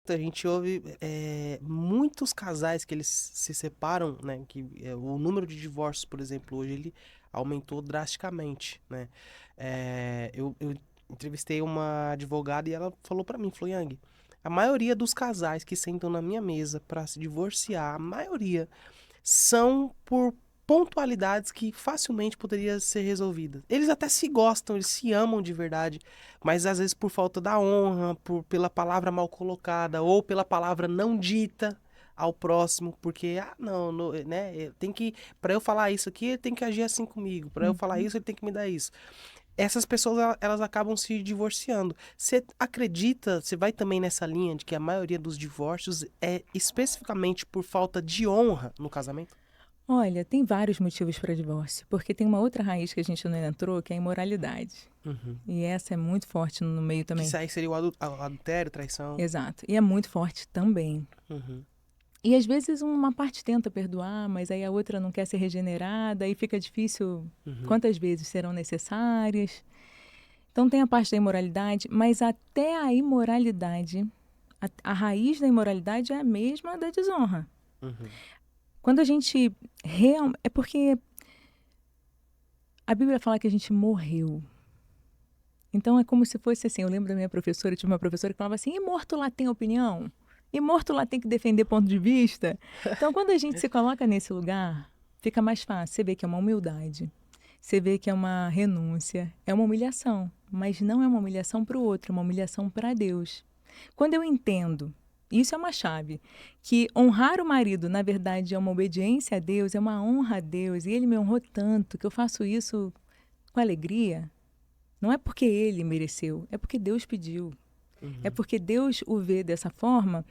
A gente ouve muitos casais que eles se separam, né? Que o número de divórcios, por exemplo, hoje ele aumentou drasticamente, né? Eu entrevistei uma advogada e ela falou pra mim, falou, Yang, a maioria dos casais que sentam na minha mesa pra se divorciar, a maioria são por pontualidades que facilmente poderiam ser resolvidas. Eles até se gostam, eles se amam de verdade, mas às vezes por falta da honra, pela palavra mal colocada ou pela palavra não dita ao próximo, porque não, né, tem que para eu falar isso aqui, ele tem que agir assim comigo, para eu falar Uhum. isso, ele tem que me dar isso. Essas pessoas elas acabam se divorciando. Você acredita, você vai também nessa linha de que a maioria dos divórcios é especificamente por falta de honra no casamento? Olha, tem vários motivos para divórcio, porque tem uma outra raiz que a gente não entrou, que é a imoralidade. Uhum. E essa é muito forte no meio Que também. isso aí seria o adultério, traição. Exato. E é muito forte também. Uhum. E às vezes uma parte tenta perdoar, mas aí a outra não quer ser regenerada e fica difícil Uhum. quantas vezes serão necessárias. Então tem a parte da imoralidade, mas até a imoralidade, a raiz da imoralidade é a mesma da desonra. Uhum. Quando a gente é porque a Bíblia fala que a gente morreu. Então é como se fosse assim, eu lembro da minha professora, eu tive uma professora que falava assim, e morto lá tem opinião? E morto lá tem que defender ponto de vista? Então quando a gente se coloca nesse lugar, fica mais fácil. Você vê que é uma humildade, você vê que é uma renúncia, é uma humilhação, mas não é uma humilhação para o outro, é uma humilhação para Deus. Quando eu entendo, isso é uma chave, que honrar o marido, na verdade, é uma obediência a Deus, é uma honra a Deus, e ele me honrou tanto que eu faço isso com alegria. Não é porque ele mereceu, é porque Deus pediu. É Uhum. porque Deus o vê dessa forma,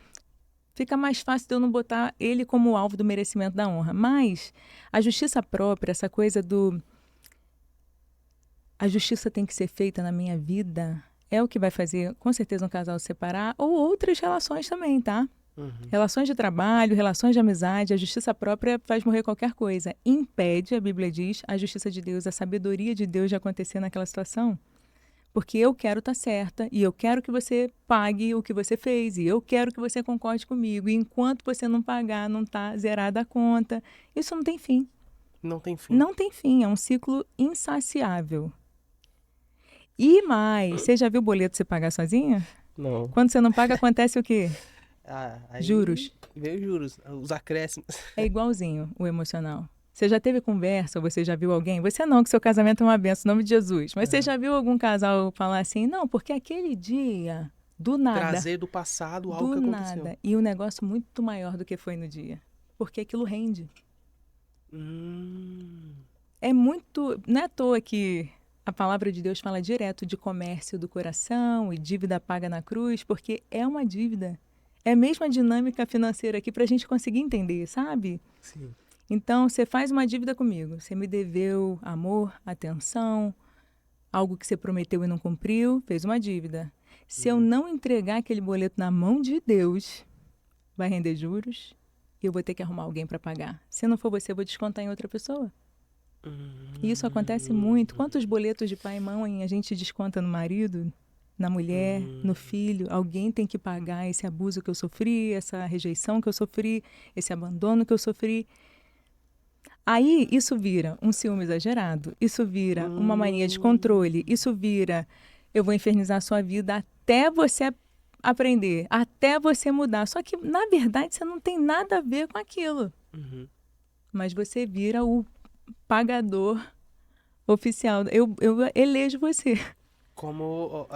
fica mais fácil de eu não botar ele como alvo do merecimento da honra. Mas a justiça própria, essa coisa do a justiça tem que ser feita na minha vida, é o que vai fazer, com certeza, um casal se separar ou outras relações também, tá? Uhum. Relações de trabalho, relações de amizade, a justiça própria faz morrer qualquer coisa. Impede, a Bíblia diz, a justiça de Deus, a sabedoria de Deus de acontecer naquela situação. Porque eu quero estar certa e eu quero que você pague o que você fez e eu quero que você concorde comigo. E enquanto você não pagar, não está zerada a conta. Isso não tem fim. Não tem fim. Não tem fim, é um ciclo insaciável. E mais, você já viu o boleto você pagar sozinha? Não. Quando você não paga, acontece o quê? Ah, aí Juros. veio juros, os acréscimos. É igualzinho o emocional. Você já teve conversa ou você já viu alguém? Você não, que seu casamento é uma benção, em nome de Jesus. Mas você Aham. já viu algum casal falar assim, não, porque aquele dia, do nada, Trazer do passado algo do que aconteceu. nada. E um negócio muito maior do que foi no dia. Porque aquilo rende. Hum. É muito. Não é à toa que a palavra de Deus fala direto de comércio do coração e dívida paga na cruz, porque é uma dívida. É a mesma dinâmica financeira aqui para a gente conseguir entender, sabe? Sim. Então, você faz uma dívida comigo. Você me deveu amor, atenção, algo que você prometeu e não cumpriu, fez uma dívida. Se eu Uhum. não entregar aquele boleto na mão de Deus, vai render juros e eu vou ter que arrumar alguém para pagar. Se não for você, eu vou descontar em outra pessoa. E isso acontece muito. Hum. Quantos boletos de pai e mãe a gente desconta no marido, na mulher, no Hum. filho? Alguém tem que pagar esse abuso que eu sofri, essa rejeição que eu sofri, esse abandono que eu sofri. Aí isso vira um ciúme exagerado, isso vira uma mania de controle, Hum. isso vira eu vou infernizar a sua vida até você aprender, até você mudar. Só que, na verdade, você não tem nada a ver com aquilo. Uhum. Mas você vira o pagador oficial. Eu elejo você. Como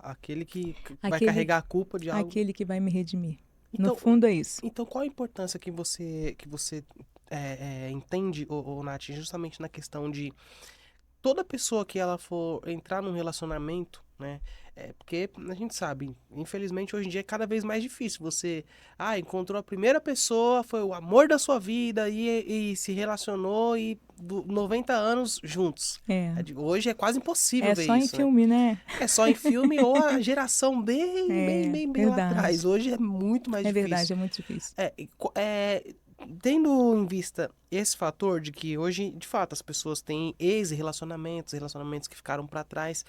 aquele que vai Aquele, carregar a culpa de algo. aquele que vai me redimir. No Então, fundo é isso. então qual a importância que você entende, Nath, justamente na questão de toda pessoa que ela for entrar num relacionamento, né? Porque a gente sabe, infelizmente hoje em dia é cada vez mais difícil. Você, encontrou a primeira pessoa, foi o amor da sua vida e se relacionou e 90 anos juntos. É. Hoje é quase impossível É ver só em isso, né? filme, né? É só em filme ou a geração bem, bem, É bem, bem lá atrás. verdade. Hoje é muito mais É difícil. verdade, é muito difícil. Tendo em vista esse fator de que hoje, de fato, as pessoas têm ex-relacionamentos, relacionamentos que ficaram para trás,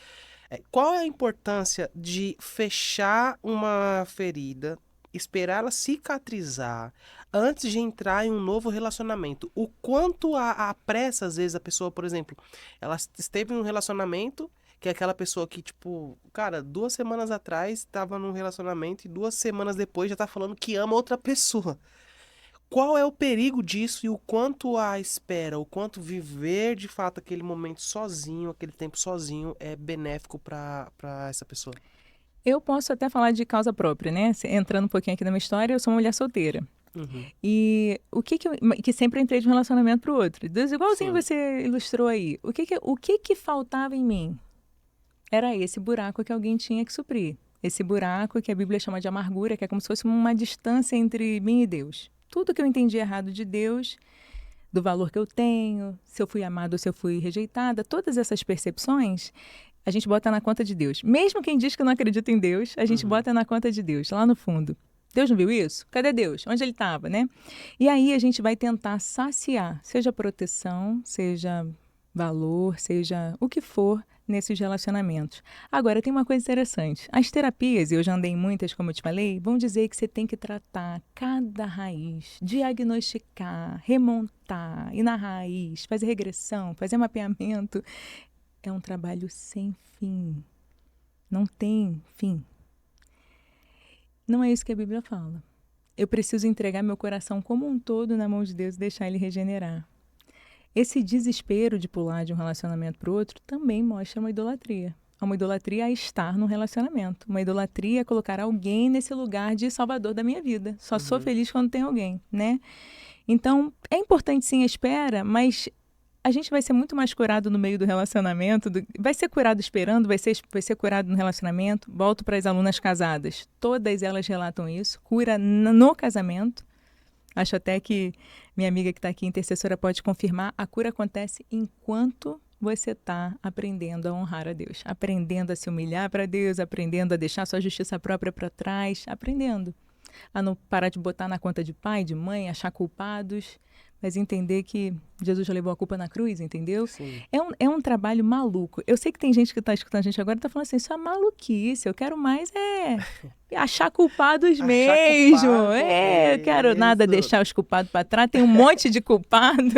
qual é a importância de fechar uma ferida esperar ela cicatrizar antes de entrar em um novo relacionamento. O quanto a pressa, às vezes, a pessoa, por exemplo, ela esteve em um relacionamento que é aquela pessoa que, tipo, cara, 2 semanas atrás estava num relacionamento e 2 semanas depois já tá falando que ama outra pessoa. Qual é o perigo disso e o quanto a espera, o quanto viver de fato aquele momento sozinho, aquele tempo sozinho é benéfico para essa pessoa? Eu posso até falar de causa própria, né? Entrando um pouquinho aqui na minha história, eu sou uma mulher solteira. Uhum. E que sempre entrei de um relacionamento pro outro. Igualzinho Sim. você ilustrou aí. O que faltava em mim? Era esse buraco que alguém tinha que suprir. Esse buraco que a Bíblia chama de amargura, que é como se fosse uma distância entre mim e Deus. Tudo que eu entendi errado de Deus, do valor que eu tenho, se eu fui amada ou se eu fui rejeitada, todas essas percepções, a gente bota na conta de Deus. Mesmo quem diz que não acredita em Deus, a gente Uhum. bota na conta de Deus, lá no fundo. Deus não viu isso? Cadê Deus? Onde ele estava, né? E aí a gente vai tentar saciar, seja proteção, seja valor, seja o que for nesses relacionamentos. Agora, tem uma coisa interessante. As terapias, e eu já andei em muitas, como eu te falei, vão dizer que você tem que tratar cada raiz, diagnosticar, remontar, ir na raiz, fazer regressão, fazer mapeamento. É um trabalho sem fim. Não tem fim. Não é isso que a Bíblia fala. Eu preciso entregar meu coração como um todo na mão de Deus e deixar ele regenerar. Esse desespero de pular de um relacionamento para o outro também mostra uma idolatria. Uma idolatria a estar num relacionamento. Uma idolatria a colocar alguém nesse lugar de salvador da minha vida. Só sou Uhum. feliz quando tem alguém, né? Então, é importante sim a espera, mas a gente vai ser muito mais curado no meio do relacionamento. Vai ser curado esperando, vai ser curado no relacionamento. Volto para as alunas casadas. Todas elas relatam isso. Cura no casamento. Acho até que minha amiga que está aqui, intercessora, pode confirmar. A cura acontece enquanto você está aprendendo a honrar a Deus. Aprendendo a se humilhar para Deus, aprendendo a deixar sua justiça própria para trás, aprendendo a não parar de botar na conta de pai, de mãe, achar culpados, mas entender que Jesus já levou a culpa na cruz, entendeu? Sim. É um trabalho maluco. Eu sei que tem gente que está escutando a gente agora e está falando assim, isso é maluquice, eu quero mais achar culpados Achar mesmo. culpado Eu quero é nada isso. deixar os culpados para trás, tem um monte de culpado.